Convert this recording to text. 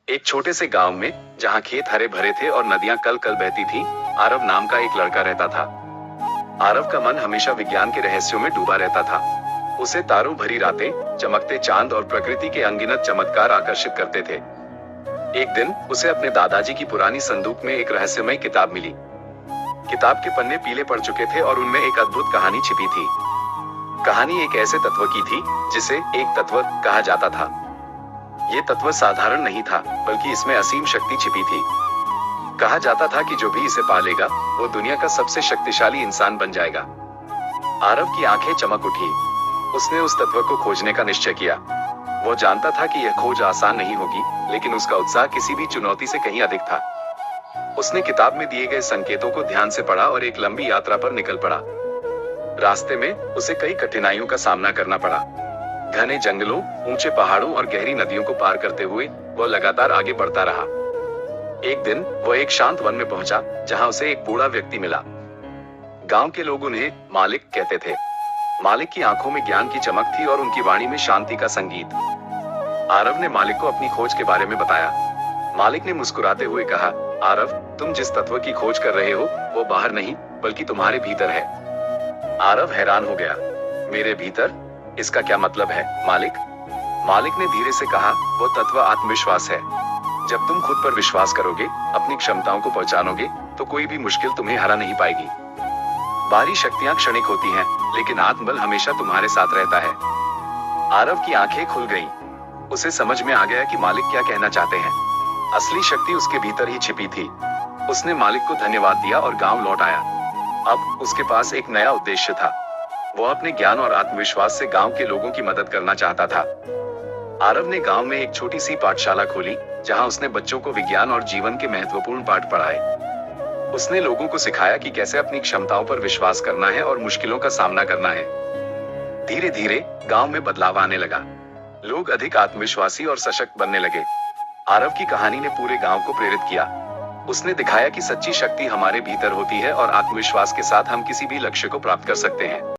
एक छोटे से गांव में, जहां खेत हरे भरे थे और नदियां कल कल बहती थीं, आरव नाम का एक लड़का रहता था। आरव का मन हमेशा विज्ञान के रहस्यों में डूबा रहता था। उसे तारों भरी रातें, चमकते चांद और प्रकृति के अनगिनत चमत्कार आकर्षित करते थे। एक दिन उसे अपने दादाजी की पुरानी संदूक में एक रहस्यमय किताब मिली। किताब के पन्ने पीले पड़ चुके थे और उनमें एक अद्भुत कहानी छिपी थी। कहानी एक ऐसे तत्व की थी जिसे एक तत्व कहा जाता था। ये तत्व साधारण नहीं था, बल्कि इसमें असीम शक्ति छिपी थी। कहा जाता था कि जो भी इसे पालेगा, वो दुनिया का सबसे शक्तिशाली इंसान बन जाएगा। आरव की आंखें चमक उठी। उसने उस तत्व को खोजने का निश्चय किया। वो जानता था कि यह खोज आसान नहीं होगी, लेकिन उसका उत्साह किसी भी चुनौती से कहीं अधिक था। उसने किताब में दिए गए संकेतों को ध्यान से पढ़ा और एक लंबी यात्रा पर निकल पड़ा। रास्ते में उसे कई कठिनाइयों का सामना करना पड़ा। घने जंगलों, ऊंचे पहाड़ों और गहरी नदियों को पार करते हुए वह लगातार आगे बढ़ता रहा। एक दिन वह एक शांत वन में पहुंचा, जहां उसे एक बूढ़ा व्यक्ति मिला। गांव के लोग उन्हें मालिक कहते थे। मालिक की आंखों में ज्ञान की चमक थी और उनकी वाणी में शांति का संगीत। आरव ने मालिक को अपनी खोज के बारे में बताया। मालिक ने मुस्कुराते हुए कहा, आरव, तुम जिस तत्व की खोज कर रहे हो, वो बाहर नहीं, बल्कि तुम्हारे भीतर है। आरव हैरान हो गया। मेरे भीतर? इसका क्या मतलब है, मालिक? मालिक ने धीरे से कहा, वो तत्व आत्मविश्वास है। जब तुम खुद पर विश्वास करोगे, अपनी क्षमताओं को पहचानोगे, तो कोई भी मुश्किल तुम्हें हरा नहीं पाएगी। बाहरी शक्तियां क्षणिक होती हैं, लेकिन आत्मबल हमेशा तुम्हारे साथ रहता है। आरव की आंखें खुल गईं। उसे समझ में आ गया कि मालिक क्या कहना चाहते हैं। असली शक्ति उसके भीतर ही छिपी थी। उसने मालिक को धन्यवाद दिया और गांव लौट आया। अब उसके पास एक नया उद्देश्य था। वो अपने ज्ञान और आत्मविश्वास से गांव के लोगों की मदद करना चाहता था। आरव ने गांव में एक छोटी सी पाठशाला खोली, जहां उसने बच्चों को विज्ञान और जीवन के महत्वपूर्ण पाठ पढ़ाए। उसने लोगों को सिखाया कि कैसे अपनी क्षमताओं पर विश्वास करना है और मुश्किलों का सामना करना है। धीरे धीरे गांव में बदलाव आने लगा। लोग अधिक आत्मविश्वासी और सशक्त बनने लगे। आरव की कहानी ने पूरे गांव को प्रेरित किया। उसने दिखाया कि सच्ची शक्ति हमारे भीतर होती है और आत्मविश्वास के साथ हम किसी भी लक्ष्य को प्राप्त कर सकते हैं।